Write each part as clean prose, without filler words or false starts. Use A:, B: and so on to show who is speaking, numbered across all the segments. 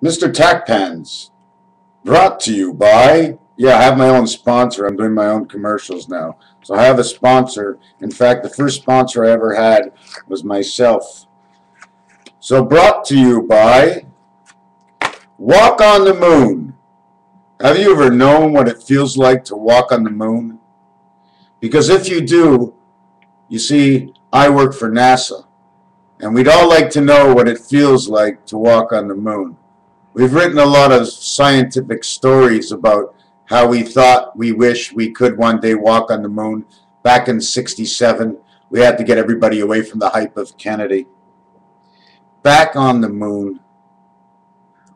A: Mr. Tackpans, brought to you by, yeah, I have my own sponsor. I'm doing my own commercials now. So I have a sponsor. In fact, the first sponsor I ever had was myself. So brought to you by Walk on the Moon. Have you ever known what it feels like to walk on the moon? Because if you do, you see, I work for NASA. And we'd all like to know what it feels like to walk on the moon. We've written a lot of scientific stories about how we thought we wish we could one day walk on the moon. Back in '67, we had to get everybody away from the hype of Kennedy. Back on the moon.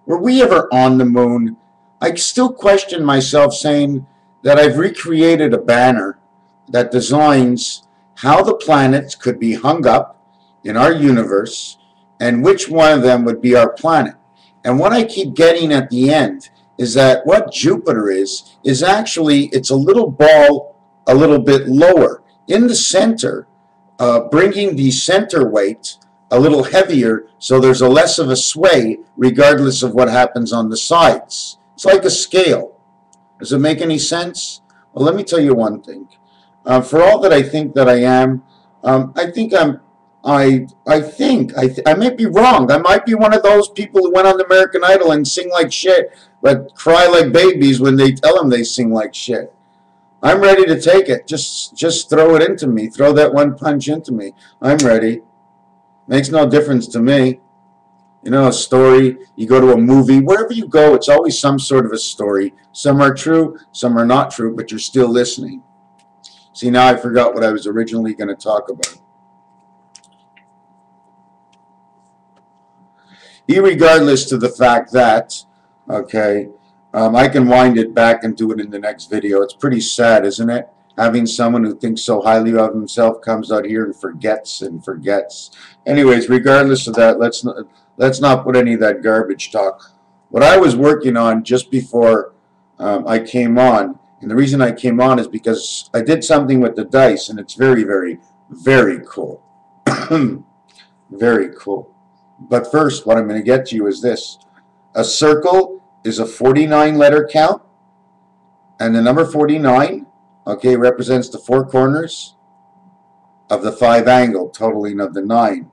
A: Were we ever on the moon? I still question myself, saying that I've recreated a banner that designs how the planets could be hung up in our universe and which one of them would be our planet. And what I keep getting at the end is that what Jupiter is actually, it's a little ball a little bit lower in the center, bringing the center weight a little heavier, so there's a less of a sway regardless of what happens on the sides. It's like a scale. Does it make any sense? Well, let me tell you one thing. For all that I think that I am, I think I might be wrong. I might be one of those people who went on the American Idol and sing like shit, but cry like babies when they tell them they sing like shit. I'm ready to take it. Just throw it into me. Throw that one punch into me. I'm ready. Makes no difference to me. You know, a story, you go to a movie, wherever you go, it's always some sort of a story. Some are true, some are not true, but you're still listening. See, now I forgot what I was originally going to talk about. Irregardless to the fact that, okay, I can wind it back and do it in the next video. It's pretty sad, isn't it? Having someone who thinks so highly of himself comes out here and forgets and forgets. Anyways, regardless of that, let's not put any of that garbage talk. What I was working on just before I came on, and the reason I came on is because I did something with the dice, and it's very, very, very cool. Very cool. But first, what I'm going to get to you is this. A circle is a 49-letter count, and the number 49, okay, represents the four corners of the 5 angle, totaling of the 9.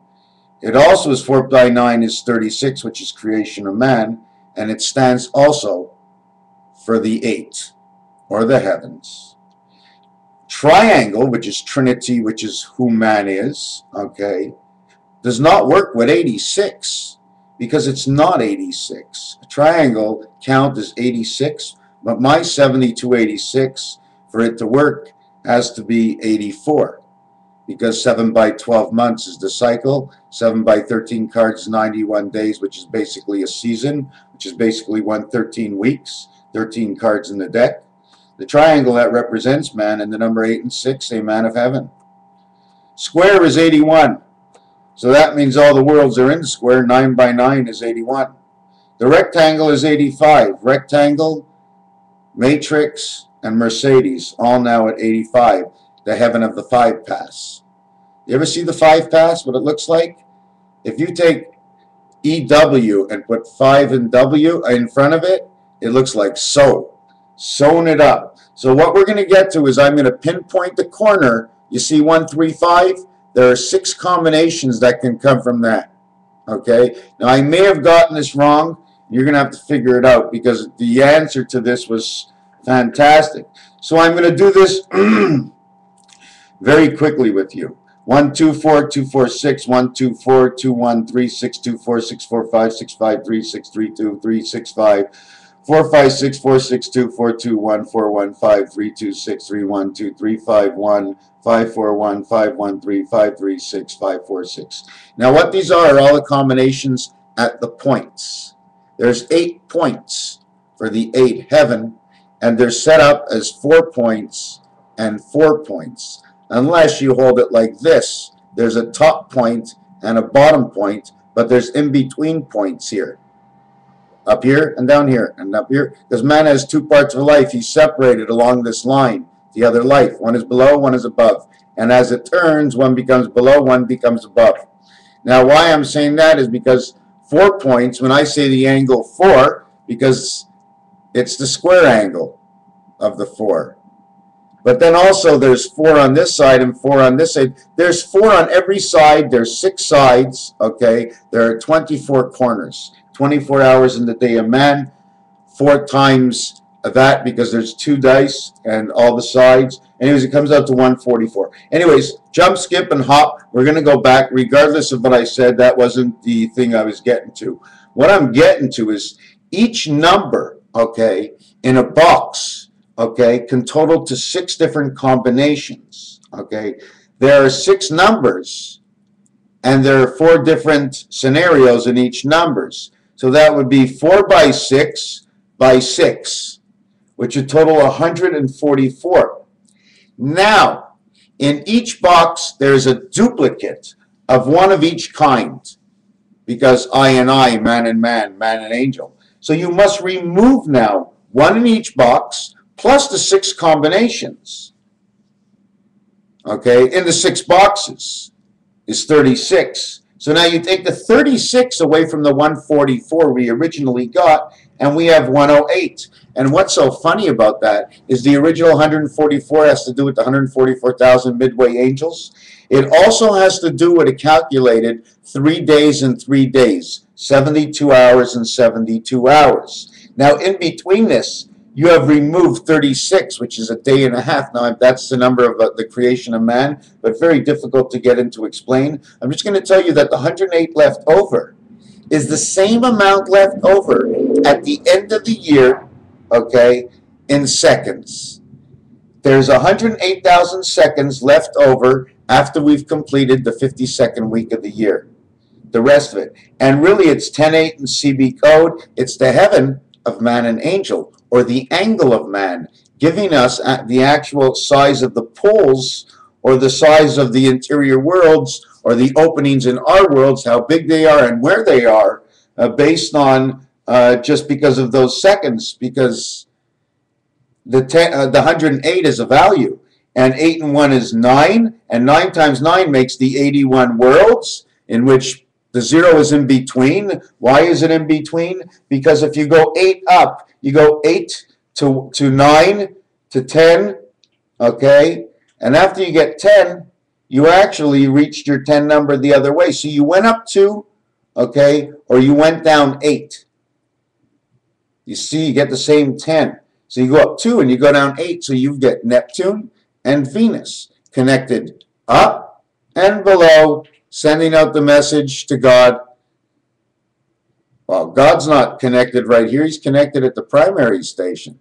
A: It also is 4 by 9 is 36, which is creation of man, and it stands also for the 8, or the heavens. Triangle, which is Trinity, which is who man is, okay, does not work with 86 because it's not 86. A triangle count is 86, but my 7286, for it to work, has to be 84 because 7 by 12 months is the cycle. 7 by 13 cards is 91 days, which is basically a season, which is basically 113 weeks, 13 cards in the deck. The triangle that represents man, and the number 8 and 6, a man of heaven. Square is 81. So that means all the worlds are in the square. 9 by 9 is 81. The rectangle is 85. Rectangle, Matrix, and Mercedes, all now at 85. The heaven of the 5 pass. You ever see the 5 pass, what it looks like? If you take EW and put 5 and W in front of it, it looks like so. Sewn it up. So what we're going to get to is I'm going to pinpoint the corner. You see 1, 3, 5? There are 6 combinations that can come from that. Okay? Now, I may have gotten this wrong. You're going to have to figure it out because the answer to this was fantastic. So I'm going to do this very quickly with you. 1, 2, 4, 2, 4, 6, 1, 2, 4, 2, 1, 3, 6, 2, 4, 6, 4, 5, 6, 5, 3, 6, 3, 2, 3, 6, 5, 4, 5, 6, 4, 6, 2, 4, 2, 1, 4, 1, 5, 3, 2, 6, 3, 1, 2, 3, 5, 1, 5, 4, 1, 5, 1, 3, 5, 3, 6, 5, 4, 6. Now what these are all the combinations at the points. There's 8 points for the 8 heaven, and they're set up as 4 points and 4 points. Unless you hold it like this. There's a top point and a bottom point, but there's in-between points here. Up here and down here and up here. Because man has 2 parts of life. He's separated along this line. The other life. One is below, one is above. And as it turns, one becomes below, one becomes above. Now, why I'm saying that is because 4 points when I say the angle 4, because it's the square angle of the 4. But then also there's 4 on this side and 4 on this side. There's 4 on every side. There's 6 sides, okay? There are 24 corners. 24 hours in the day of man. 4 times that, because there's 2 dice and all the sides. Anyways, it comes out to 144. Anyways, jump, skip, and hop. We're going to go back. Regardless of what I said, that wasn't the thing I was getting to. What I'm getting to is each number, okay, in a box, okay, can total to 6 different combinations, okay? There are 6 numbers, and there are 4 different scenarios in each numbers. So that would be 4 by 6 by 6, which would total 144. Now, in each box, there's a duplicate of one of each kind, because I and I, man and man, man and angel. So you must remove now 1 in each box, plus the 6 combinations. Okay, in the 6 boxes is 36. So now you take the 36 away from the 144 we originally got, and we have 108. And what's so funny about that is the original 144 has to do with the 144,000 midway angels. It also has to do with a calculated 3 days and 3 days, 72 hours and 72 hours. Now, in between this, you have removed 36, which is a day and a half. Now, that's the number of the creation of man, but very difficult to get into explain. I'm just going to tell you that the 108 left over is the same amount left over at the end of the year, okay, in seconds. There's 108,000 seconds left over after we've completed the 52nd week of the year. The rest of it. And really, it's 10:8 in CB code. It's the heaven of man and angel, or the angle of man, giving us the actual size of the poles, or the size of the interior worlds, or the openings in our worlds, how big they are and where they are, based on just because of those seconds, because the 108 is a value, and 8 and 1 is 9, and 9 times 9 makes the 81 worlds, in which the 0 is in between. Why is it in between? Because if you go 8 up, you go 8 to 9 to 10, okay? And after you get 10, you actually reached your 10 number the other way. So you went up 2, okay, or you went down 8. You see, you get the same 10. So you go up 2 and you go down 8. So you get Neptune and Venus connected up and below, sending out the message to God. Well, God's not connected right here. He's connected at the primary station.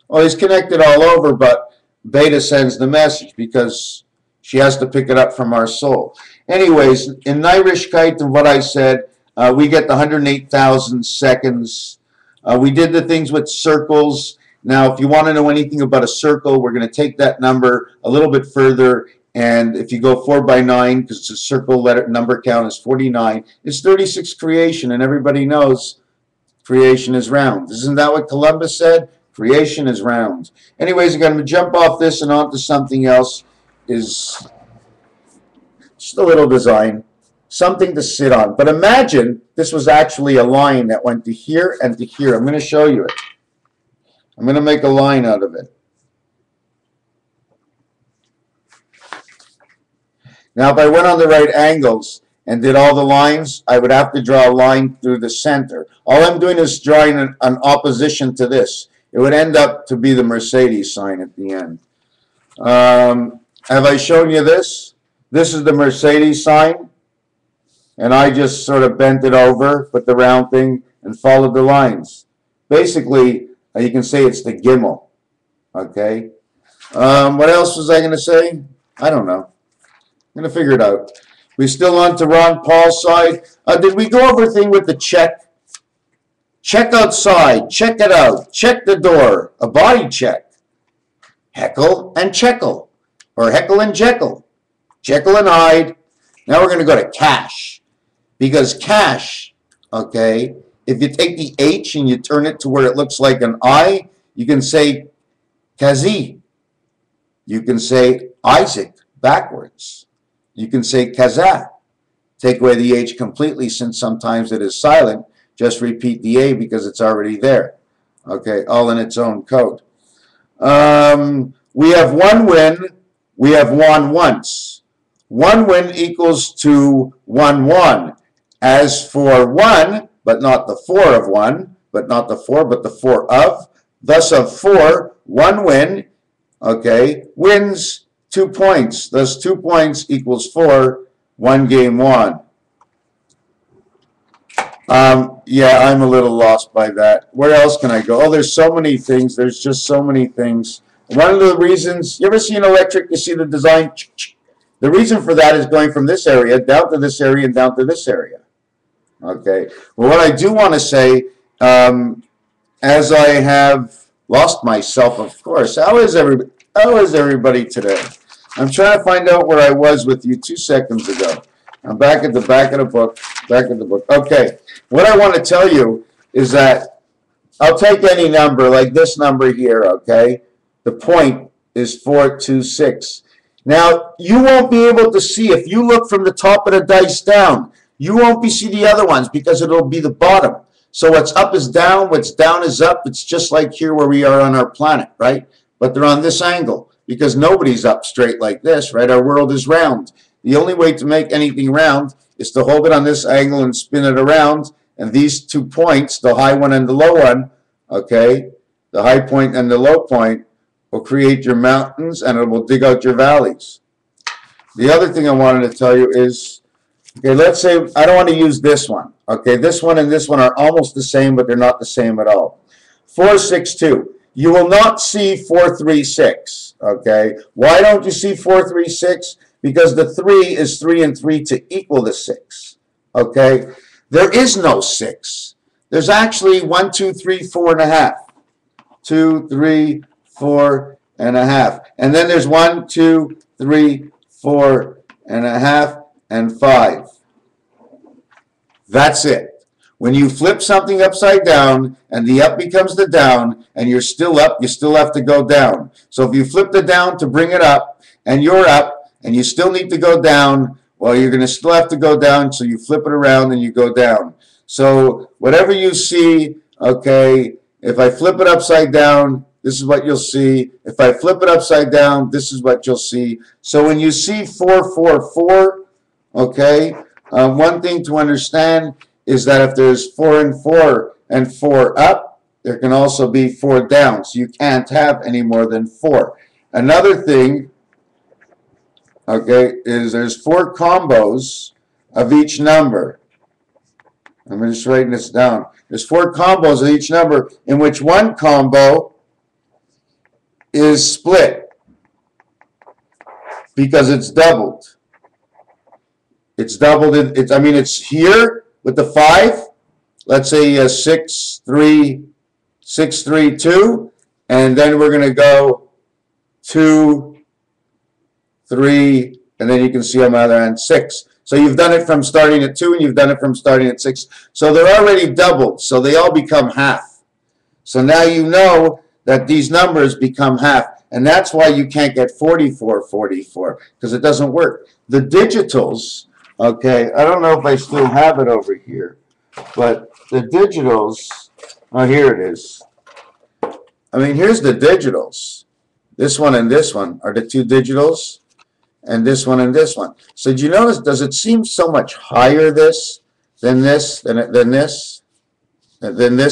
A: Well, he's connected all over, but Beta sends the message because she has to pick it up from our soul. Anyways, in Nyrishkeit and what I said, we get the 108,000 seconds. We did the things with circles. Now, if you want to know anything about a circle, we're going to take that number a little bit further. And if you go 4 by 9, because it's a circle letter number count is 49, it's 36 creation, and everybody knows creation is round. Isn't that what Columbus said? Creation is round. Anyways, I'm going to jump off this and onto something else. Is just a little design, something to sit on. But imagine this was actually a line that went to here and to here. I'm going to show you it. I'm going to make a line out of it. Now, if I went on the right angles and did all the lines, I would have to draw a line through the center. All I'm doing is drawing an opposition to this. It would end up to be the Mercedes sign at the end. Have I shown you this? This is the Mercedes sign. And I just sort of bent it over, put the round thing, and followed the lines. Basically, you can say it's the Gimel. Okay? What else was I going to say? I don't know. I'm going to figure it out. We still on to Ron Paul's side. Did we go over a thing with the check? Check outside. Check it out. Check the door. A body check. Heckle and Jekyll. Or Heckle and Jekyll. Jekyll and Hyde. Now we're going to go to cash. Because cash, okay, if you take the H and you turn it to where it looks like an I, you can say Kazi. You can say Isaac backwards. You can say Kazah. take away the H completely, since sometimes it is silent. Just repeat the A because it's already there. Okay, all in its own code. We have one win. We have won once. One win equals to 1-1. As for one, but not the four of one, but not the four, but the four of. Thus of four, one win, okay, wins 2 points. Thus 2 points equals 4, 1 game won. Yeah, I'm a little lost by that. Where else can I go? Oh, there's so many things. There's just so many things. One of the reasons, you ever see an electric, you see the design? The reason for that is going from this area down to this area and down to this area. Okay. Well, what I do want to say, as I have lost myself, of course, how is everybody today? I'm trying to find out where I was with you 2 seconds ago. I'm back at the back of the book. Okay. What I want to tell you is that I'll take any number, like this number here, okay? The point is 426. Now, you won't be able to see, if you look from the top of the dice down, you won't see the other ones because it'll be the bottom. So what's up is down, what's down is up. It's just like here where we are on our planet, right? But they're on this angle because nobody's up straight like this, right? Our world is round. The only way to make anything round is to hold it on this angle and spin it around. And these 2 points, the high one and the low one, okay, the high point and the low point, will create your mountains and it will dig out your valleys. The other thing I wanted to tell you is, okay, let's say I don't want to use this one. Okay, this one and this one are almost the same, but they're not the same at all. 462. You will not see 436. Okay, why don't you see 436? Because the 3 is 3 and 3 to equal the 6. Okay, there is no 6. There's actually 1, 2, 3, 4 and a half. 2, 3, 4 and a half. And then there's 1, 2, 3, 4 and a half and 5. That's it. When you flip something upside down and the up becomes the down and you're still up, you still have to go down. So if you flip the down to bring it up and you're up and you still need to go down, well, you're going to still have to go down, so you flip it around and you go down. So whatever you see, okay, if I flip it upside down, this is what you'll see. If I flip it upside down, this is what you'll see. So when you see 444, okay, one thing to understand is that if there's 4 and 4 and 4 up, there can also be 4 down. So you can't have any more than 4. Another thing, okay, is there's 4 combos of each number. I'm just writing this down. There's 4 combos of each number, in which one combo is split because it's doubled. It's doubled. I mean, it's here with the 5. Let's say 6, 3, 6, 3, 2, and then we're going to go 2, 3, and then you can see on my other hand 6. So you've done it from starting at 2 and you've done it from starting at 6. So they're already doubled, so they all become half. So now you know that these numbers become half, and that's why you can't get 44, 44, because it doesn't work. The digitals, okay, I don't know if I still have it over here, but the digitals, oh, here it is. I mean, here's the digitals. This one and this one are the 2 digitals, and this one and this one. So did you notice, does it seem so much higher this, than this,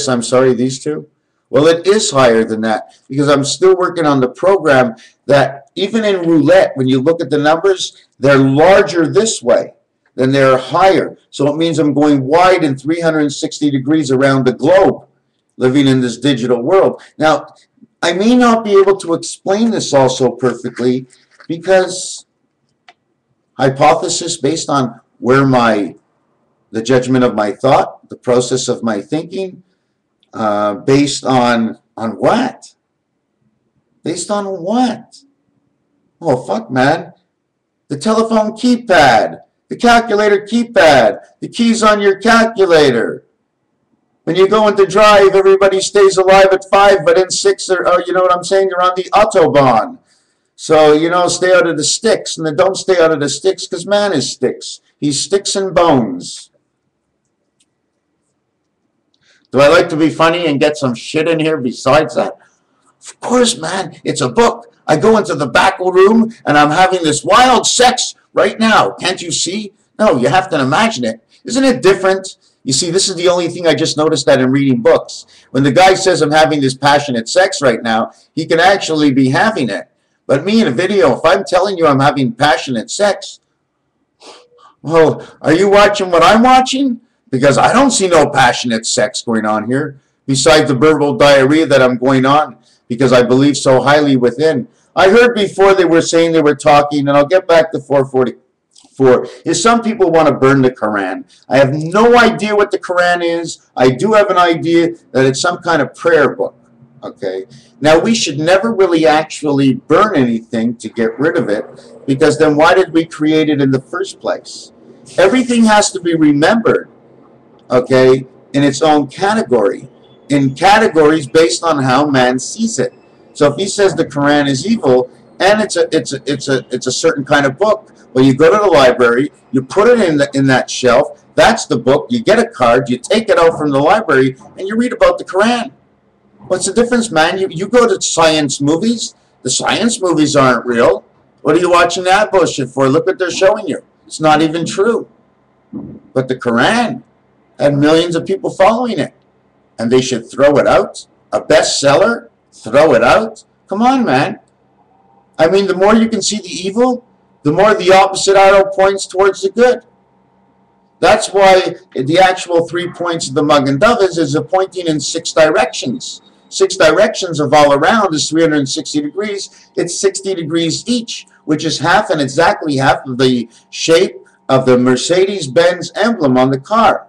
A: I'm sorry, these 2? Well, it is higher than that because I'm still working on the program that even in roulette, when you look at the numbers, they're larger this way than they're higher. So it means I'm going wide in 360 degrees around the globe, living in this digital world. Now, I may not be able to explain this also perfectly because hypothesis based on where the judgment of my thought, the process of my thinking, based on what? Based on what? Oh, fuck, man. The telephone keypad, the calculator keypad, the keys on your calculator. When you go into drive, everybody stays alive at 5, but in 6, you know what I'm saying? You're on the Autobahn. So, you know, stay out of the sticks, and then don't stay out of the sticks because man is sticks. He's sticks and bones. Do I like to be funny and get some shit in here besides that? Of course, man. It's a book. I go into the back room and I'm having this wild sex right now. Can't you see? No, you have to imagine it. Isn't it different? You see, this is the only thing I just noticed that in reading books. When the guy says I'm having this passionate sex right now, he can actually be having it. But me in a video, if I'm telling you I'm having passionate sex, well, are you watching what I'm watching? Because I don't see no passionate sex going on here, besides the verbal diarrhea that I'm going on, because I believe so highly within. I heard before they were saying they were talking, and I'll get back to 444, is some people want to burn the Quran. I have no idea what the Quran is. I do have an idea that it's some kind of prayer book. Okay. Now, we should never really actually burn anything to get rid of it, because then why did we create it in the first place? Everything has to be remembered, okay, in its own category, in categories based on how man sees it. So if he says the Quran is evil and it's a certain kind of book, well, you go to the library, you put it in that shelf. That's the book. You get a card, you take it out from the library, and you read about the Quran. What's the difference, man? You go to science movies. The science movies aren't real. What are you watching that bullshit for? Look what they're showing you. It's not even true. But the Quran had millions of people following it. And they should throw it out? A bestseller? Throw it out? Come on, man. I mean, the more you can see the evil, the more the opposite arrow points towards the good. That's why the actual 3 points of the mug and dove is pointing in 6 directions. 6 directions of all around is 360 degrees. It's 60 degrees each, which is half and exactly half of the shape of the Mercedes-Benz emblem on the car.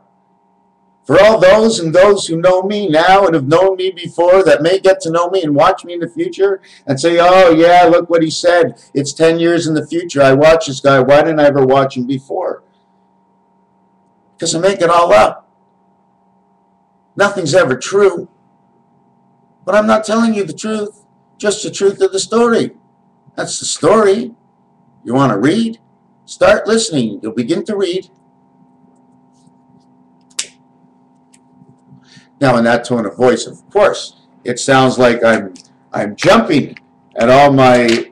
A: For all those and those who know me now and have known me before that may get to know me and watch me in the future and say, oh yeah, look what he said. It's 10 years in the future. I watch this guy. Why didn't I ever watch him before? Because I make it all up. Nothing's ever true. But I'm not telling you the truth, just the truth of the story. That's the story. You want to read? Start listening. You'll begin to read. Now, in that tone of voice, of course, it sounds like I'm jumping at all my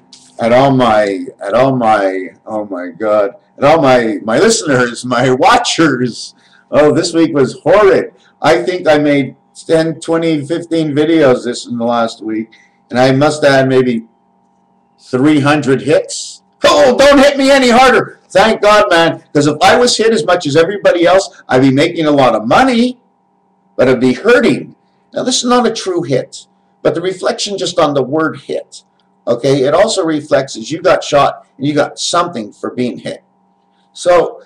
A: listeners, my watchers. Oh, this week was horrid. I think I made 10, 20, 15 videos this in the last week, and I must have had maybe 300 hits. Oh, don't hit me any harder. Thank God, man, because if I was hit as much as everybody else, I'd be making a lot of money, but it'd be hurting. Now, this is not a true hit, but the reflection just on the word hit, okay, it also reflects as you got shot and you got something for being hit. So,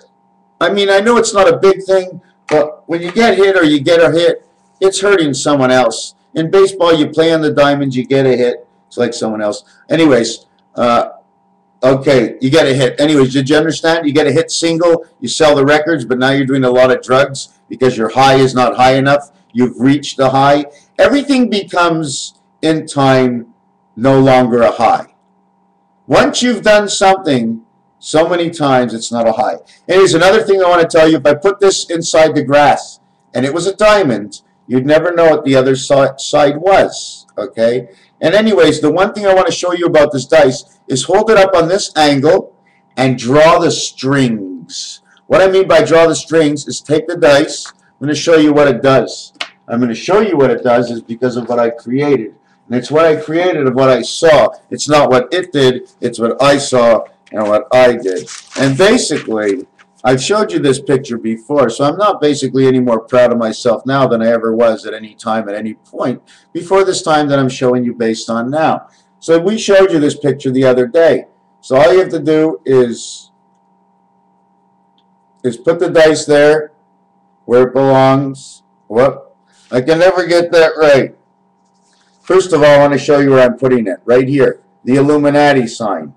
A: I mean, I know it's not a big thing, but when you get hit or you get a hit, it's hurting someone else. In baseball, you play on the diamonds, you get a hit. It's like someone else. Anyways, okay, you get a hit. Anyways, did you understand? You get a hit single, you sell the records, but now you're doing a lot of drugs because your high is not high enough. You've reached the high. Everything becomes, in time, no longer a high. Once you've done something so many times, it's not a high. Anyways, another thing I want to tell you, if I put this inside the grass and it was a diamond, you'd never know what the other side was, okay? And anyways, the one thing I want to show you about this dice is hold it up on this angle and draw the strings. What I mean by draw the strings is take the dice. I'm going to show you what it does. I'm going to show you what it does is because of what I created. And it's what I created of what I saw. It's not what it did, it's what I saw and what I did. And basically, I've showed you this picture before, so I'm not basically any more proud of myself now than I ever was at any time, at any point, before this time that I'm showing you based on now. So we showed you this picture the other day. So all you have to do is put the dice there where it belongs. Whoop. I can never get that right. First of all, I want to show you where I'm putting it. Right here. The Illuminati sign.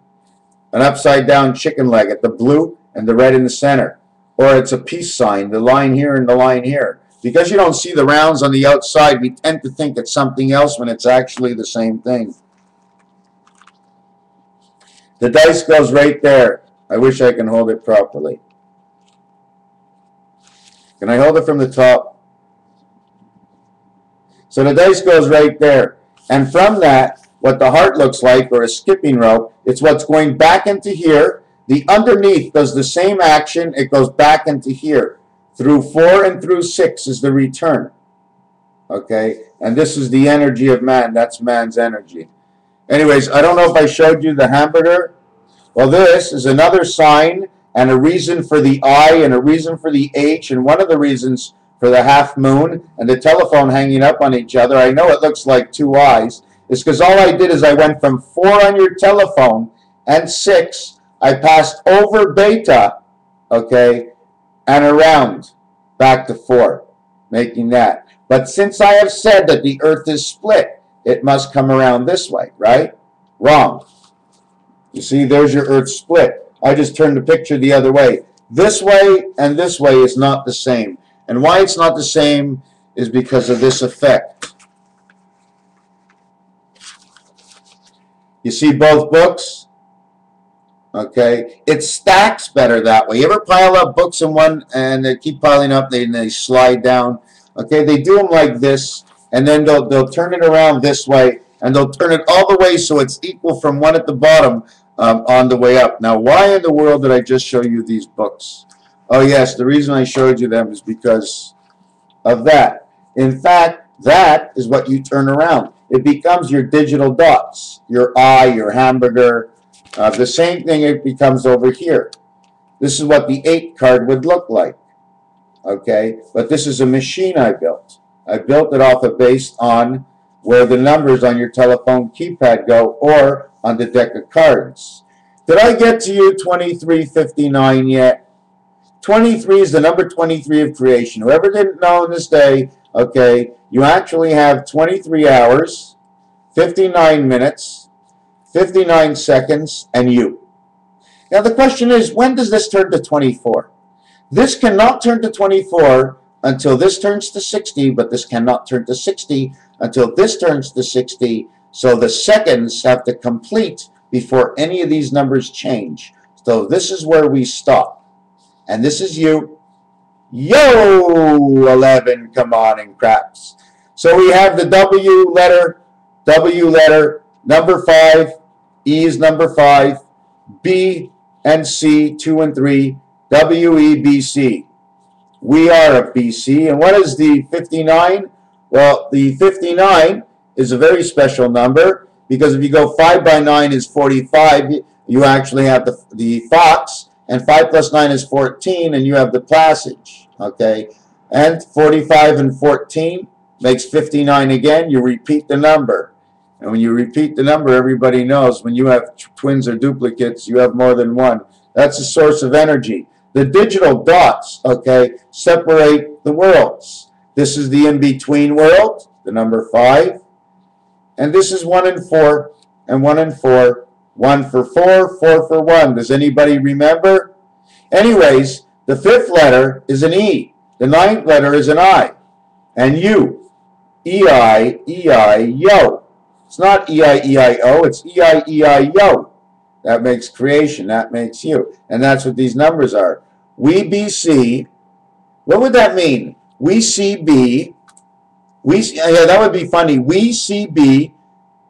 A: An upside down chicken leg at the blue and the red in the center. Or it's a peace sign, the line here and the line here. Because you don't see the rounds on the outside, we tend to think it's something else when it's actually the same thing. The dice goes right there. I wish I can hold it properly. Can I hold it from the top? So the dice goes right there. And from that, what the heart looks like, or a skipping rope, it's what's going back into here. The underneath does the same action. It goes back into here. Through 4 and through 6 is the return. Okay? And this is the energy of man. That's man's energy. Anyways, I don't know if I showed you the hamburger. Well, this is another sign and a reason for the I and a reason for the H, and one of the reasons for the half moon and the telephone hanging up on each other. I know it looks like two eyes. It's because all I did is I went from 4 on your telephone and 6. I passed over beta, okay, and around back to 4, making that. But since I have said that the earth is split, it must come around this way, right? Wrong. You see, there's your earth split. I just turned the picture the other way. This way and this way is not the same. And why it's not the same is because of this effect. You see both books? Okay. It stacks better that way. You ever pile up books in one and they keep piling up and they slide down? Okay, they do them like this, and then they'll turn it around this way, and they'll turn it all the way so it's equal from one at the bottom on the way up. Now, why in the world did I just show you these books? Oh, yes, the reason I showed you them is because of that. In fact, that is what you turn around. It becomes your digital dots, your eye, your hamburger. The same thing it becomes over here. This is what the 8 card would look like. Okay, but this is a machine I built. I built it off of based on where the numbers on your telephone keypad go or on the deck of cards. Did I get to you 2359 yet? 23 is the number 23 of creation. Whoever didn't know in this day, okay, you actually have 23 hours, 59 minutes, 59 seconds, and you. Now the question is, when does this turn to 24? This cannot turn to 24 until this turns to 60, but this cannot turn to 60 until this turns to 60. So the seconds have to complete before any of these numbers change. So this is where we stop. And this is you. Yo, 11, come on and craps. So we have the W letter, number 5, E is number 5, B and C, 2 and 3, WEBC. We are a BC. And what is the 59? Well, the 59 is a very special number because if you go 5 by 9 is 45, you actually have the fox, and 5 plus 9 is 14, and you have the passage. Okay? And 45 and 14 makes 59 again. You repeat the number. And when you repeat the number, everybody knows when you have twins or duplicates, you have more than one. That's a source of energy. The digital dots, okay, separate the worlds. This is the in-between world, the number 5. And this is 1 and 4, and 1 and 4. 1 for 4, 4 for 1. Does anybody remember? Anyways, the 5th letter is an E. The 9th letter is an I. And you. E-I, E-I, yo. It's not E-I, E-I-O. It's E-I, E-I, yo. That makes creation. That makes you. And that's what these numbers are. We BC. What would that mean? We CB. Yeah, that would be funny. We CB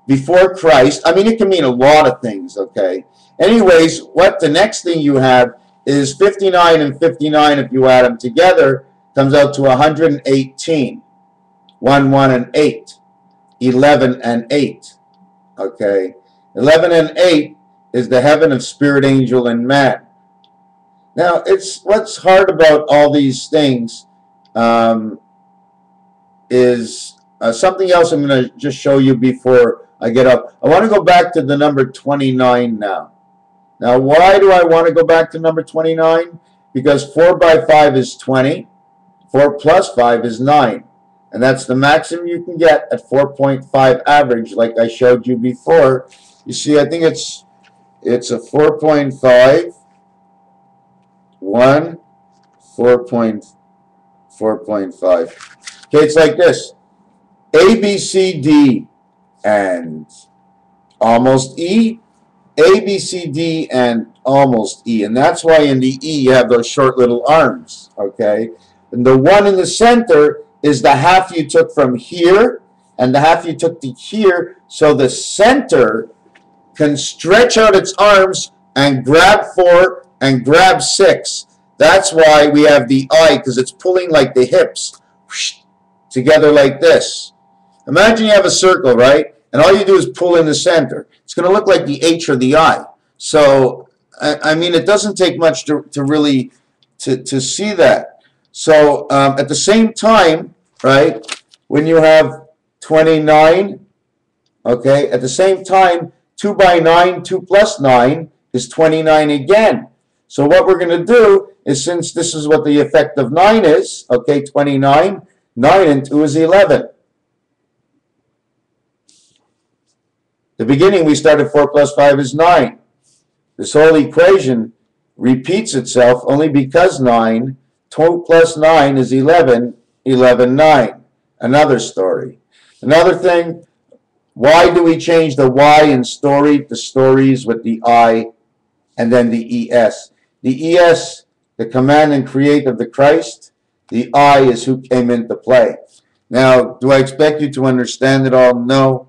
A: before Christ. I mean, it can mean a lot of things, okay? Anyways, what the next thing you have is 59 and 59, if you add them together, comes out to 118. 1, 1, and 8. 11 and 8. Okay? 11 and 8 is the heaven of spirit, angel, and man. Now, what's hard about all these things is something else I'm going to just show you before I get up. I want to go back to the number 29 now. Now, why do I want to go back to number 29? Because 4 by 5 is 20. 4 plus 5 is 9. And that's the maximum you can get at 4.5 average, like I showed you before. You see, I think it's a 4.5, 1, 4.5. Okay, it's like this. A, B, C, D, and almost E. A, B, C, D, and almost E. And that's why in the E you have those short little arms, okay? And the 1 in the center is the half you took from here and the half you took to here. So the center can stretch out its arms and grab 4 and grab 6. That's why we have the I, because it's pulling like the hips together like this. Imagine you have a circle, right? And all you do is pull in the center. It's going to look like the H or the I. So, I mean, it doesn't take much to really to see that. So, at the same time, right, when you have 29, okay, at the same time, 2 by 9, 2 plus 9 is 29 again. So what we're going to do is, since this is what the effect of 9 is, okay, 29, 9 and 2 is 11. The beginning, we started 4 plus 5 is 9. This whole equation repeats itself only because 9, 2 plus 9 is 11, 11, 9. Another story. Another thing, why do we change the Y in story to stories with the I and then the ES? The ES, the command and create of the Christ. The I is who came into play. Now, do I expect you to understand it all? No.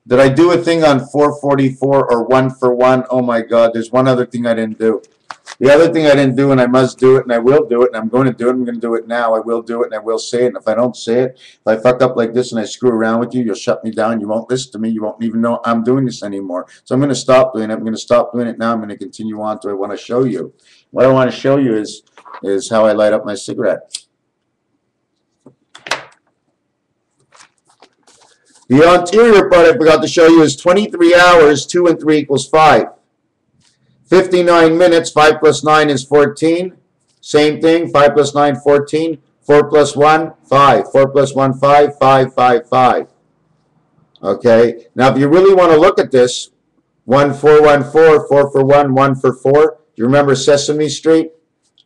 A: Did I do a thing on 444 or 1 for 1? Oh my God, there's one other thing I didn't do. The other thing I didn't do, and I must do it, and I will do it, and I'm going to do it, I'm going to do it now. I will do it, and I will say it. And if I don't say it, if I fuck up like this and I screw around with you, you'll shut me down. You won't listen to me. You won't even know I'm doing this anymore. So I'm going to stop doing it. I'm going to stop doing it now. I'm going to continue on to I want to show you. What I want to show you is how I light up my cigarette. The anterior part I forgot to show you is 23 hours, 2 and 3 equals 5. 59 minutes, 5 plus 9 is 14. Same thing, 5 plus 9, 14. 4 plus 1, 5. 4 plus 1, 5, 5, 5, 5. Okay, now if you really want to look at this, 1, 4, 1, 4, 4 for 1, 1 for 4. Do you remember Sesame Street?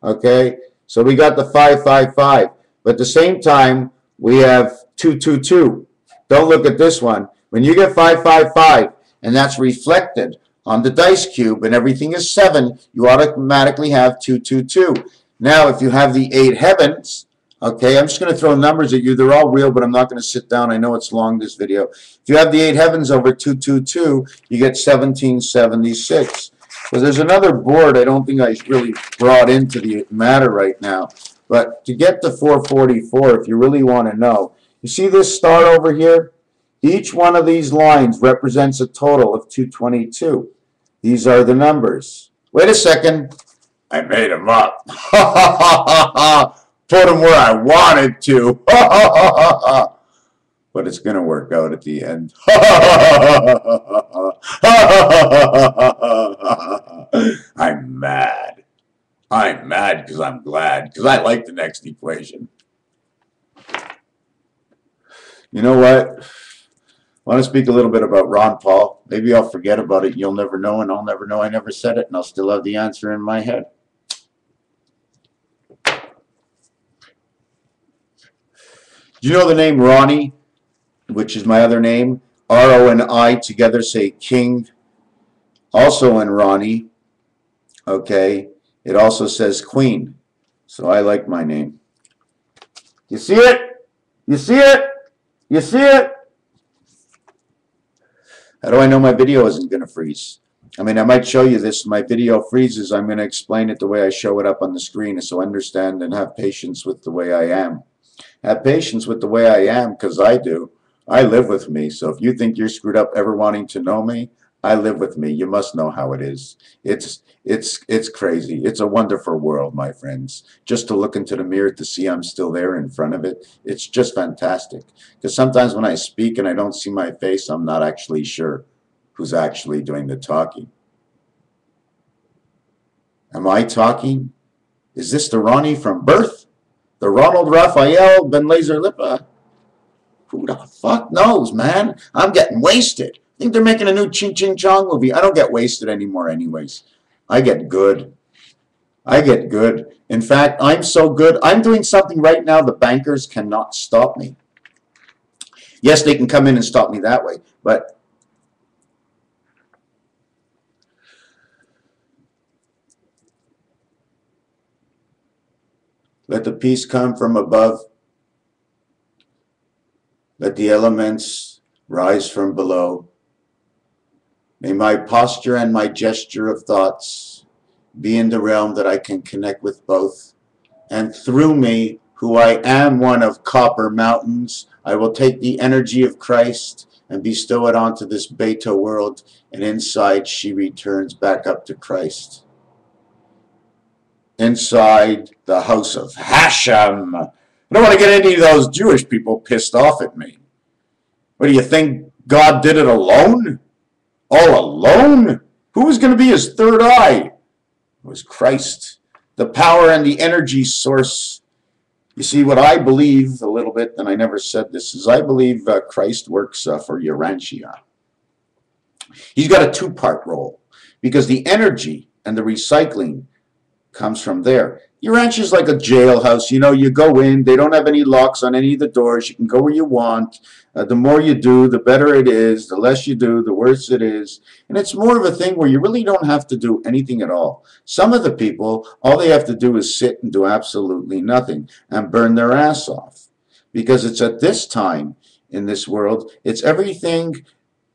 A: Okay, so we got the 5, 5, 5. But at the same time, we have 2, 2, 2. Don't look at this one. When you get 5, 5, 5, and that's reflected on the dice cube, and everything is 7, you automatically have 2, 2, 2. Now, if you have the 8 heavens, okay, I'm just going to throw numbers at you. They're all real, but I'm not going to sit down. I know it's long, this video. If you have the 8 heavens over 2, 2, 2, you get 1776. So there's another board I don't think I really brought into the matter right now. But to get to 444, if you really want to know, you see this star over here? Each one of these lines represents a total of 222. These are the numbers. Wait a second. I made them up. Put them where I wanted to. But it's going to work out at the end. I'm mad. I'm mad because I'm glad, because I like the next equation. You know what? I want to speak a little bit about Ron Paul. Maybe I'll forget about it. You'll never know, and I'll never know I never said it, and I'll still have the answer in my head. Do you know the name Ronnie, which is my other name? R-O and I together say king. Also in Ronnie, okay, it also says queen. So I like my name. You see it? You see it? You see it? How do I know my video isn't going to freeze? I mean, I might show you this. My video freezes. I'm going to explain it the way I show it up on the screen, so understand and have patience with the way I am. Have patience with the way I am, because I do. I live with me. So if you think you're screwed up ever wanting to know me, I live with me. You must know how it is. It's crazy. It's a wonderful world, my friends. Just to look into the mirror to see I'm still there in front of it, it's just fantastic. Because sometimes when I speak and I don't see my face, I'm not actually sure who's actually doing the talking. Am I talking? Is this the Ronnie from birth? The Ronald Raphael Ben Laser Lipa? Who the fuck knows, man? I'm getting wasted. I think they're making a new Ching Ching Chong movie. I don't get wasted anymore anyways. I get good. I get good. In fact, I'm so good. I'm doing something right now the bankers cannot stop me. Yes, they can come in and stop me that way, but Let the peace come from above. Let the elements rise from below. May my posture and my gesture of thoughts be in the realm that I can connect with both. And through me, who I am one of copper mountains, I will take the energy of Christ and bestow it onto this beta world, and inside she returns back up to Christ. Inside the house of Hashem. I don't want to get any of those Jewish people pissed off at me. What do you think, God did it alone? All alone? Who was going to be his third eye? It was Christ. The power and the energy source. You see, what I believe a little bit, and I never said this, is I believe Christ works for Urantia. He's got a two-part role, because the energy and the recycling comes from there. Urantia is like a jailhouse. You know, you go in, they don't have any locks on any of the doors. You can go where you want. The more you do, the better it is. The less you do, the worse it is. And it's more of a thing where you really don't have to do anything at all. Some of the people, all they have to do is sit and do absolutely nothing and burn their ass off. Because it's at this time in this world, it's everything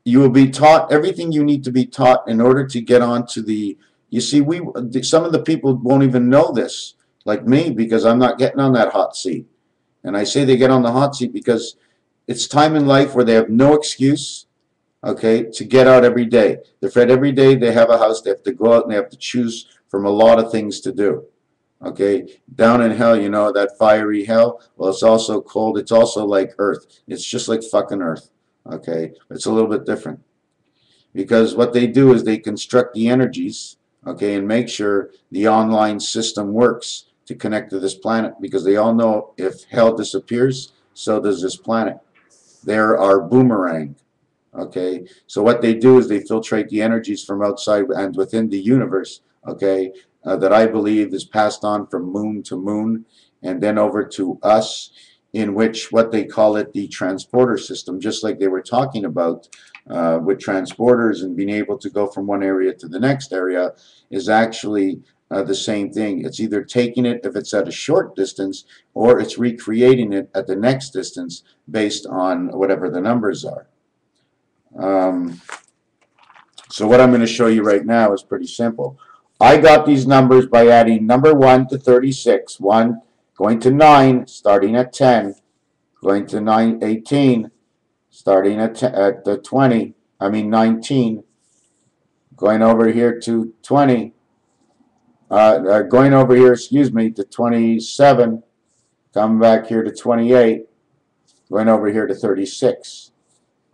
A: you will be taught, everything you need to be taught in order to get onto the... You see, some of the people won't even know this, like me, because I'm not getting on that hot seat. And I say they get on the hot seat because it's time in life where they have no excuse, okay, to get out every day. They're fed every day, they have a house, they have to go out and they have to choose from a lot of things to do. Okay, down in hell, you know, that fiery hell, well, it's also cold, it's also like earth. It's just like fucking earth, okay? It's a little bit different. Because what they do is they construct the energies, okay, and make sure the online system works to connect to this planet, because they all know if hell disappears, so does this planet. They're our boomerang, okay? So what they do is they filtrate the energies from outside and within the universe, okay, that I believe is passed on from moon to moon and then over to us, in which what they call it the transporter system, just like they were talking about with transporters and being able to go from one area to the next area, is actually the same thing. It's either taking it if it's at a short distance, or it's recreating it at the next distance based on whatever the numbers are. So what I'm going to show you right now is pretty simple. I got these numbers by adding number 1 to 36, 1 going to 9, starting at 10, going to 18, starting at 19, going over here to 20, going over here, excuse me, to 27, coming back here to 28, going over here to 36.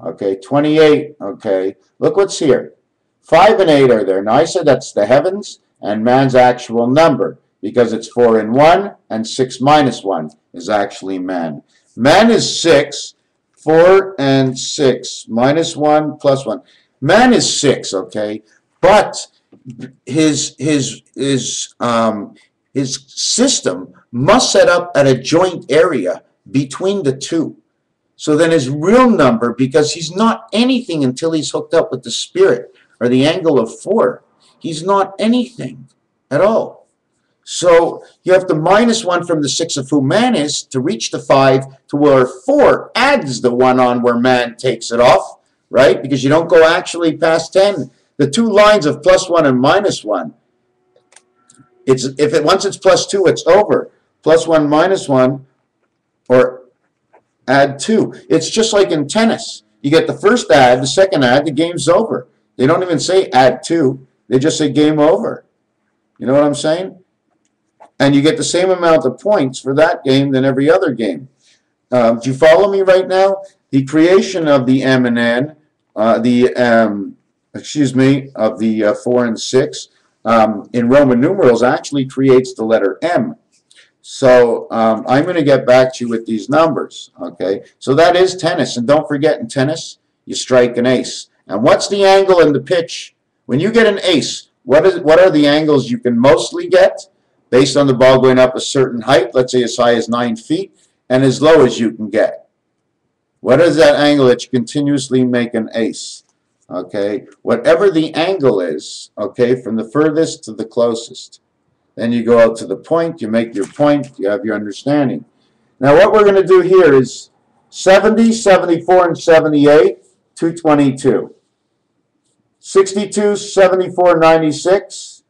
A: Okay, 28, okay, look what's here. 5 and 8 are there. Now I said that's the heavens and man's actual number, because it's 4 and 1, and 6 minus 1 is actually man. Man is 6, 4 and 6, minus 1 plus 1. Man is 6, okay? But his system must set up at a joint area between the two. So then his real number, because he's not anything until he's hooked up with the spirit, or the angle of 4. He's not anything at all. So you have to minus 1 from the 6 of who man is to reach the 5, to where 4 adds the 1 on where man takes it off, right? Because you don't go actually past 10. The two lines of plus 1 and minus 1, once it's plus 2, it's over. Plus 1, minus 1, or add 2. It's just like in tennis. You get the first add, the second add, the game's over. They don't even say add 2. They just say game over. You know what I'm saying? And you get the same amount of points for that game than every other game. Do you follow me right now? The creation of the M and N, of the 4 and 6 in Roman numerals actually creates the letter M. So I'm going to get back to you with these numbers. Okay, so that is tennis, and don't forget, in tennis you strike an ace. And what's the angle in the pitch? When you get an ace, what are the angles you can mostly get based on the ball going up a certain height, let's say as high as 9 feet, and as low as you can get? What is that angle that you continuously make an ace? Okay, whatever the angle is, okay, from the furthest to the closest. Then you go out to the point, you make your point, you have your understanding. Now what we're going to do here is 70, 74, and 78, 222. 62, 74, 96,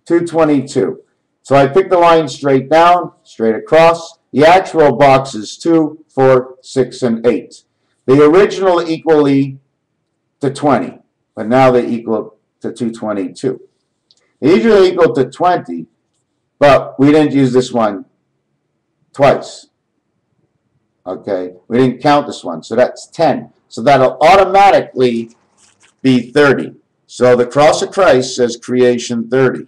A: 222. So I pick the line straight down, straight across. The actual box is 2, 4, 6, and 8. They originally equally to 20, but now they equal to 222. They usually equal to 20, but we didn't use this one twice. Okay, we didn't count this one, so that's 10. So that'll automatically be 30. So the cross of Christ says creation 30.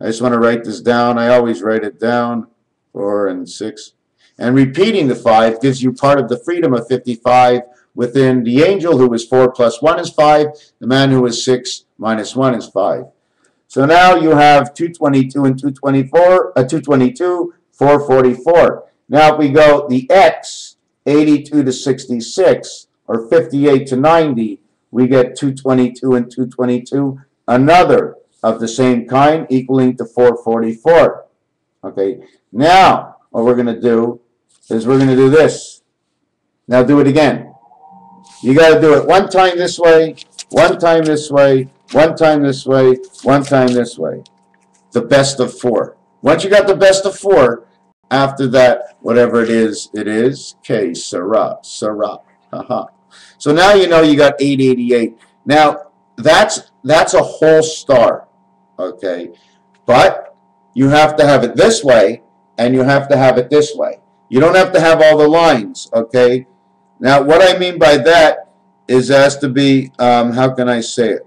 A: I just want to write this down. I always write it down, 4 and 6. And repeating the 5 gives you part of the freedom of 55 within the angel who is 4 plus 1 is 5. The man who is 6 minus 1 is 5. So now you have 222 and 224, 222, 444. Now if we go the X, 82 to 66, or 58 to 90, we get 222 and 222, another of the same kind, equaling to 444. Okay, now what we're going to do is we're going to do this. Now do it again. You got to do it one time this way, one time this way, one time this way, one time this way. The best of 4. Once you got the best of 4, after that, whatever it is, K, Sarah, Sarah. So now you know you got 888. Now, that's a whole star, okay? But you have to have it this way, and you have to have it this way. You don't have to have all the lines, okay? Now, what I mean by that is it has to be, how can I say it?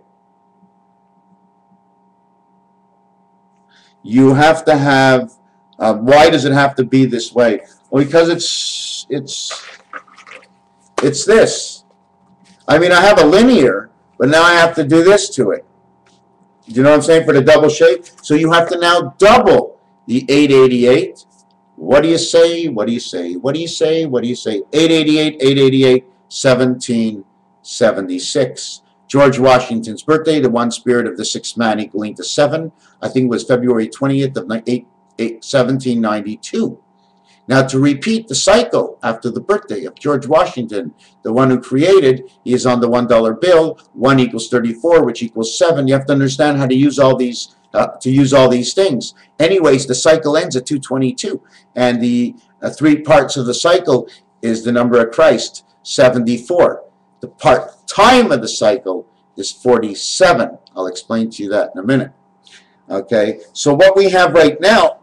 A: You have to have, why does it have to be this way? Well, because it's this. I mean, I have a linear, but now I have to do this to it. Do you know what I'm saying? For the double shape. So you have to now double the 888. What do you say? What do you say? What do you say? What do you say? 888, 888, 1776. George Washington's birthday, the one spirit of the sixth man equaling to 7. I think it was February 20th of 1792. Now, to repeat the cycle after the birthday of George Washington, the one who created, he is on the $1 bill. 1 equals 34, which equals 7. You have to understand how to use all these things. Anyways, the cycle ends at 222, and the 3 parts of the cycle is the number of Christ, 74. The time of the cycle is 47. I'll explain to you that in a minute. Okay, so what we have right now,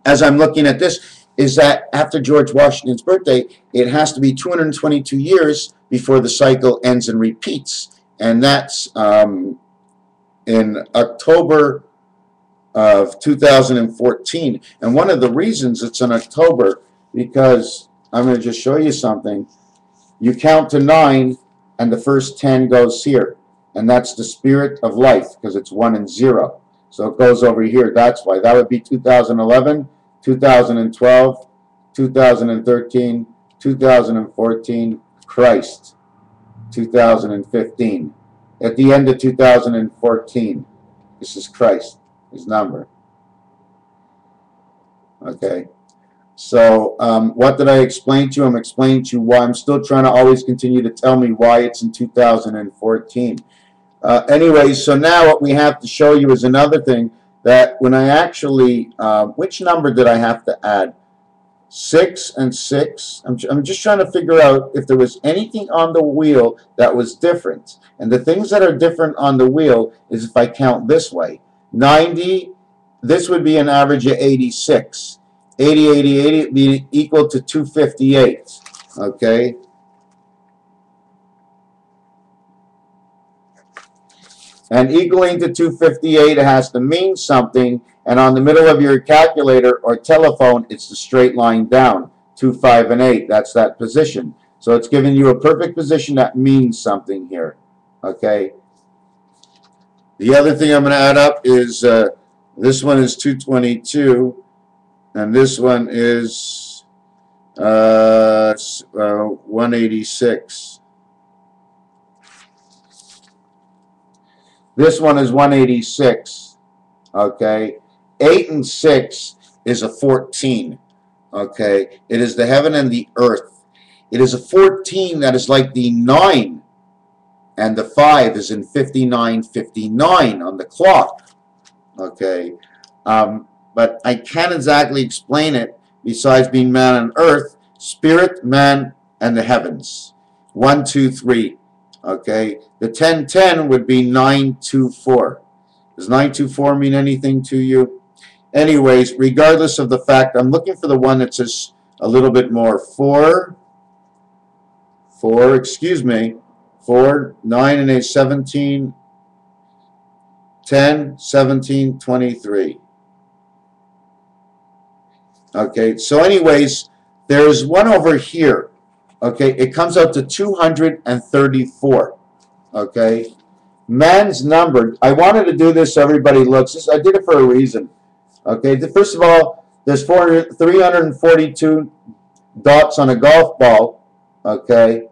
A: as I'm looking at this, is that after George Washington's birthday, it has to be 222 years before the cycle ends and repeats. And that's in October of 2014. And one of the reasons it's in October, because I'm going to just show you something. You count to 9, and the first 10 goes here. And that's the spirit of life, because it's 1 and 0. So it goes over here. That's why. That would be 2011, 2012, 2013, 2014, Christ, 2015. At the end of 2014, this is Christ, his number. Okay. So what did I explain to you? I'm explaining to you why. I'm still trying to always continue to tell me why it's in 2014. Anyway, so now what we have to show you is another thing, that when I actually, which number did I have to add? 6 and 6. I'm just trying to figure out if there was anything on the wheel that was different. And the things that are different on the wheel is if I count this way. 90, this would be an average of 86. 80, 80, 80 would be equal to 258. Okay? And equaling to 258, it has to mean something. And on the middle of your calculator or telephone, it's the straight line down. 2, 5, and 8. That's that position. So it's giving you a perfect position that means something here. Okay? The other thing I'm going to add up is this one is 222. And this one is 186. This one is 186. Okay. 8 and 6 is a 14. Okay. It is the heaven and the earth. It is a 14 that is like the 9, and the 5 is in 59:59 on the clock. Okay. But I can't exactly explain it besides being man on earth, spirit, man, and the heavens. 1, 2, 3. Okay. The 1010 would be 924. Does 924 mean anything to you? Anyways, regardless of the fact, I'm looking for the one that says a little bit more. 4, 9 and a 17, 10, 17, 23. Okay, so anyways, there's one over here. Okay, it comes out to 234. Okay, man's number. I wanted to do this so everybody looks. I did it for a reason. Okay, first of all, there's 342 dots on a golf ball. Okay.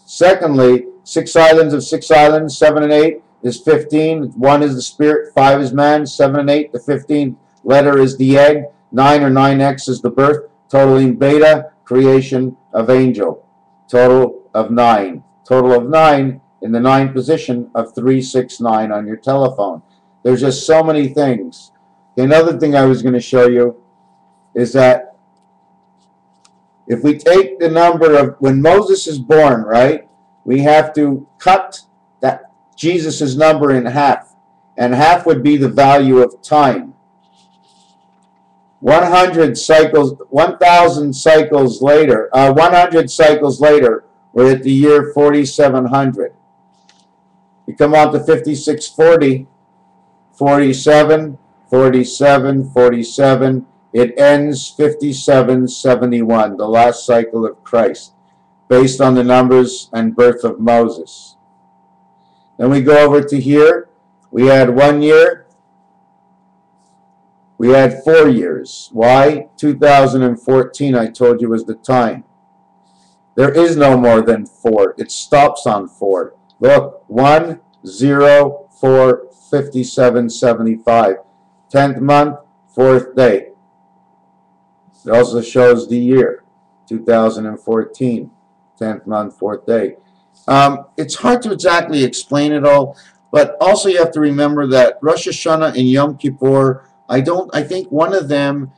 A: Secondly, 6 islands of 6 islands, 7 and 8 is 15. 1 is the spirit, 5 is man, 7 and 8, the 15th letter is the egg, 9 or 9x is the birth, totaling beta, creation of angel. Total of 9. Total of 9 in the 9th position of 369 on your telephone. There's just so many things. Another thing I was going to show you is that if we take the number of when Moses is born, right, we have to cut that Jesus' number in half, and half would be the value of time. 100 cycles, 1,000 cycles later, 100 cycles later, we're at the year 4700. You come on to 5640, 47, 47, 47. It ends 5771, the last cycle of Christ, based on the numbers and birth of Moses. Then we go over to here. We had 1 year. We had 4 years. Why? 2014, I told you, was the time. There is no more than 4. It stops on 4. Look, 1, 0, 4, 57, 75. 10th month, 4th day. It also shows the year, 2014, 10th month, 4th day. It's hard to exactly explain it all, but also you have to remember that Rosh Hashanah and Yom Kippur, I think one of them,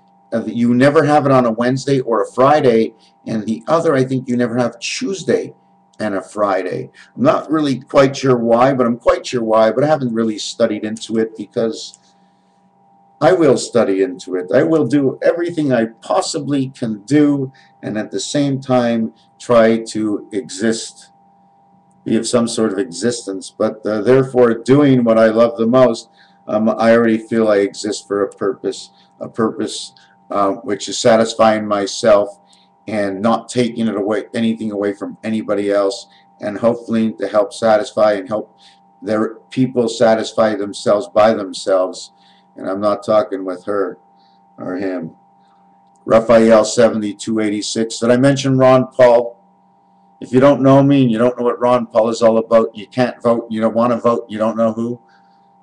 A: you never have it on a Wednesday or a Friday, and the other, I think you never have Tuesday and a Friday. I'm not really quite sure why, but I'm quite sure why, but I haven't really studied into it because I will study into it. I will do everything I possibly can do, and at the same time try to exist, be of some sort of existence. But therefore, doing what I love the most, I already feel I exist for a purpose which is satisfying myself and not taking it away, anything away from anybody else, and hopefully to help satisfy and help their people satisfy themselves by themselves. And I'm not talking with her or him. Raphael 7286. Did I mention Ron Paul? If you don't know me and you don't know what Ron Paul is all about, you can't vote, you don't want to vote, you don't know who.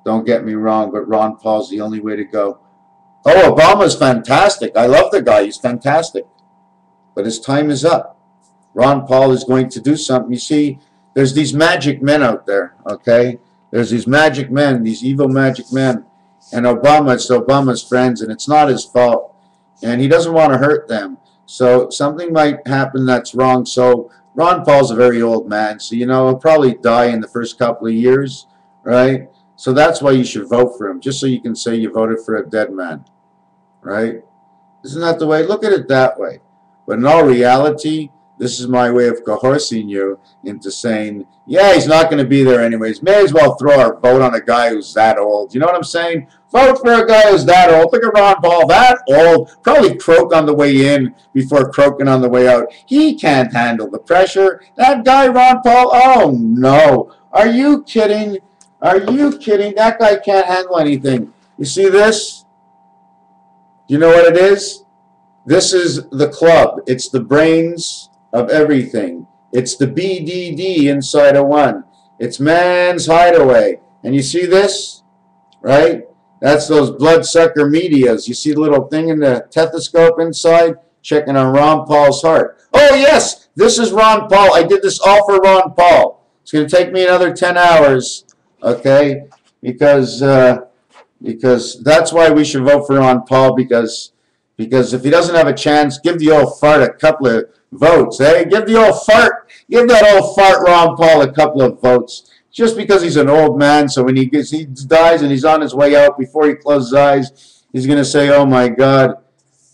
A: Don't get me wrong, but Ron Paul's the only way to go. Oh, Obama's fantastic. I love the guy. He's fantastic. But his time is up. Ron Paul is going to do something. You see, there's these magic men out there, okay? There's these magic men, these evil magic men. And Obama, it's Obama's friends, and it's not his fault. And he doesn't want to hurt them. So something might happen that's wrong. So Ron Paul's a very old man. So, you know, he'll probably die in the first couple of years, right? So that's why you should vote for him, just so you can say you voted for a dead man, right? Isn't that the way? Look at it that way. But in all reality, this is my way of coercing you into saying, yeah, he's not going to be there anyways. May as well throw our vote on a guy who's that old. You know what I'm saying? Vote for a guy who's that old. Look at Ron Paul, that old. Probably croak on the way in before croaking on the way out. He can't handle the pressure. That guy, Ron Paul, oh no. Are you kidding? Are you kidding? That guy can't handle anything. You see this? Do you know what it is? This is the club. It's the brains of everything. It's the BDD inside of one. It's man's hideaway. And you see this, right? That's those bloodsucker medias. You see the little thing in the stethoscope inside, checking on Ron Paul's heart. Oh, yes, this is Ron Paul. I did this all for Ron Paul. It's going to take me another 10 hours, okay? Because that's why we should vote for Ron Paul, because if he doesn't have a chance, give the old fart a couple of votes. Hey, give that old fart Ron Paul a couple of votes. Just because he's an old man, so when he dies and he's on his way out, before he closes his eyes, he's going to say, oh my God,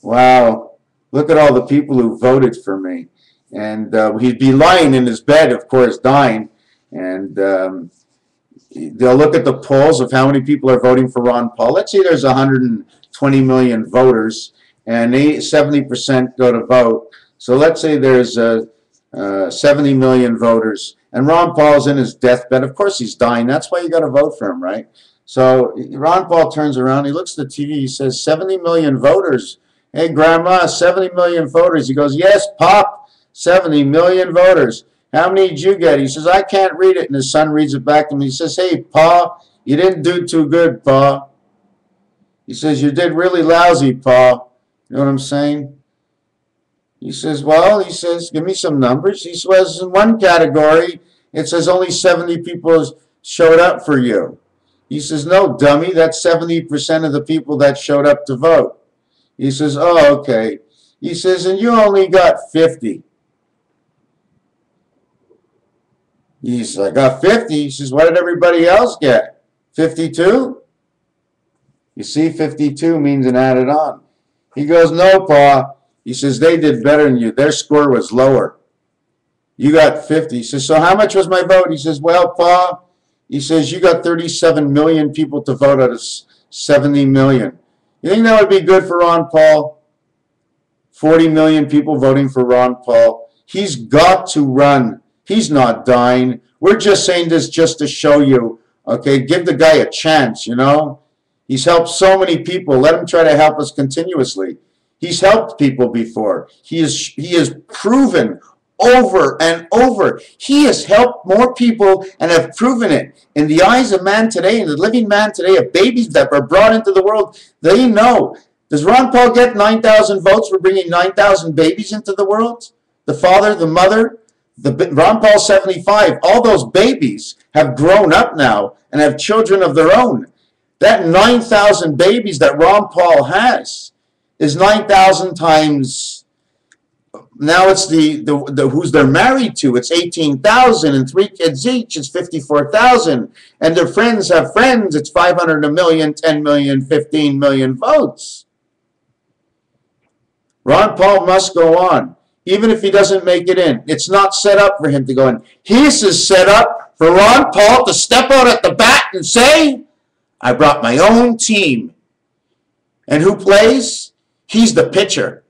A: wow, look at all the people who voted for me. And he'd be lying in his bed, of course, dying, and they'll look at the polls of how many people are voting for Ron Paul. Let's say there's 120 million voters, and 70% go to vote. So let's say there's 70 million voters, and Ron Paul's in his deathbed. Of course he's dying. That's why you got to vote for him, right? So Ron Paul turns around, he looks at the TV, he says, 70 million voters. Hey, Grandma, 70 million voters. He goes, yes, Pop, 70 million voters. How many did you get? He says, I can't read it. And his son reads it back to him. He says, hey, Pa, you didn't do too good, Pa. He says, you did really lousy, Pa. You know what I'm saying? He says, well, he says, give me some numbers. He says, in one category, it says only 70 people showed up for you. He says, no, dummy, that's 70% of the people that showed up to vote. He says, oh, okay. He says, and you only got 50. He says, I got 50. He says, what did everybody else get? 52? You see, 52 means an added on. He goes, no, Pa. He says, they did better than you. Their score was lower. You got 50. He says, so how much was my vote? He says, well, Pa, he says, you got 37 million people to vote out of 70 million. You think that would be good for Ron Paul? 40 million people voting for Ron Paul. He's got to run. He's not dying. We're just saying this just to show you, okay? Give the guy a chance, you know? He's helped so many people. Let him try to help us continuously. He's helped people before. He has proven over and over. He has helped more people and have proven it. In the eyes of man today, in the living man today, of babies that are brought into the world, they know. Does Ron Paul get 9,000 votes for bringing 9,000 babies into the world? The father, the mother, Ron Paul 75, all those babies have grown up now and have children of their own. That 9,000 babies that Ron Paul has is 9,000 times, now it's the who's they're married to, it's 18,000, and 3 kids each, it's 54,000, and their friends have friends, it's 500, a million, 10 million, 15 million votes. Ron Paul must go on, even if he doesn't make it in. It's not set up for him to go in. This is set up for Ron Paul to step out at the bat and say, I brought my own team. And who plays? He's the pitcher.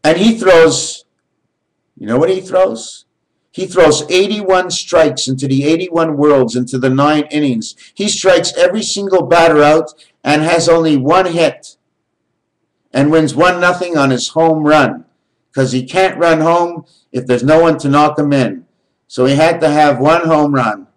A: And he throws, you know what he throws? He throws 81 strikes into the 81 worlds, into the 9 innings. He strikes every single batter out and has only 1 hit. And wins 1-0 on his home run. Because he can't run home if there's no one to knock him in. So he had to have 1 home run.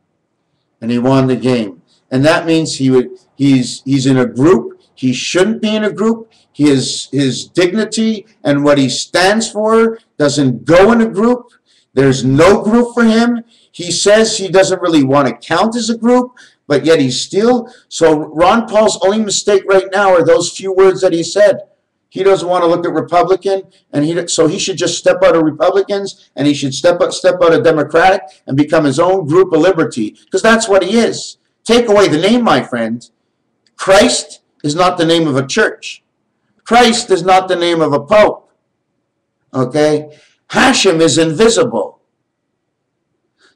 A: And he won the game. And that means he's in a group. He shouldn't be in a group. His dignity and what he stands for doesn't go in a group. There's no group for him. He says he doesn't really want to count as a group, but yet he's still. So Ron Paul's only mistake right now are those few words that he said. He doesn't want to look at Republican, and so he should just step out of Republicans, and he should step out of Democratic and become his own group of liberty, because that's what he is. Take away the name, my friend. Christ is not the name of a church. Christ is not the name of a pope. Okay? Hashem is invisible.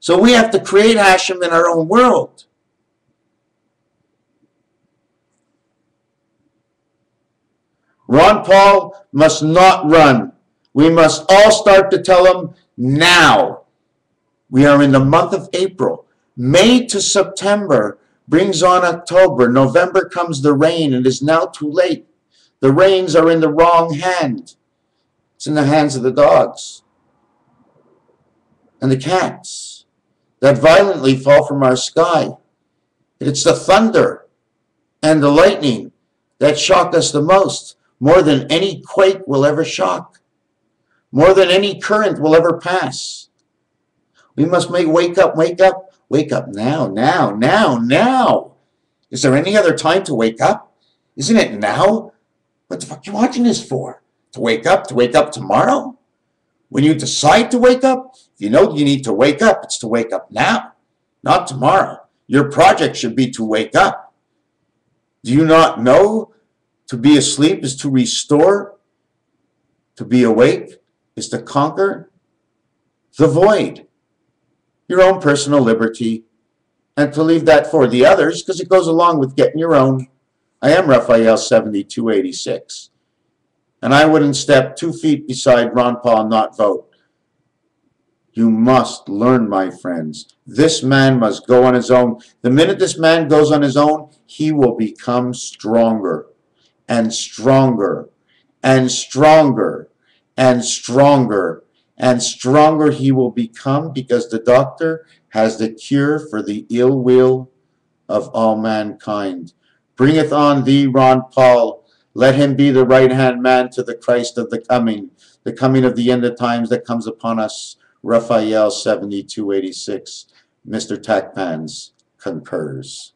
A: So we have to create Hashem in our own world. Ron Paul must not run. We must all start to tell him now. We are in the month of April. May to September brings on October. November comes the rain. It is now too late. The rains are in the wrong hand. It's in the hands of the dogs and the cats that violently fall from our sky. It's the thunder and the lightning that shock us the most, more than any quake will ever shock, more than any current will ever pass. We must wake up, wake up, wake up now, now, now, now. Is there any other time to wake up? Isn't it now? What the fuck are you watching this for? To wake up tomorrow? When you decide to wake up, you know you need to wake up. It's to wake up now, not tomorrow. Your project should be to wake up. Do you not know to be asleep is to restore? To be awake is to conquer the void, your own personal liberty, and to leave that for the others because it goes along with getting your own. I am Raphael 7286, and I wouldn't step 2 feet beside Ron Paul and not vote. You must learn, my friends. This man must go on his own. The minute this man goes on his own, he will become stronger and stronger and stronger and stronger and stronger he will become, because the doctor has the cure for the ill will of all mankind. Bringeth on thee, Ron Paul. Let him be the right-hand man to the Christ of the coming of the end of times that comes upon us. Raphael 7286, Mr. Tackpans concurs.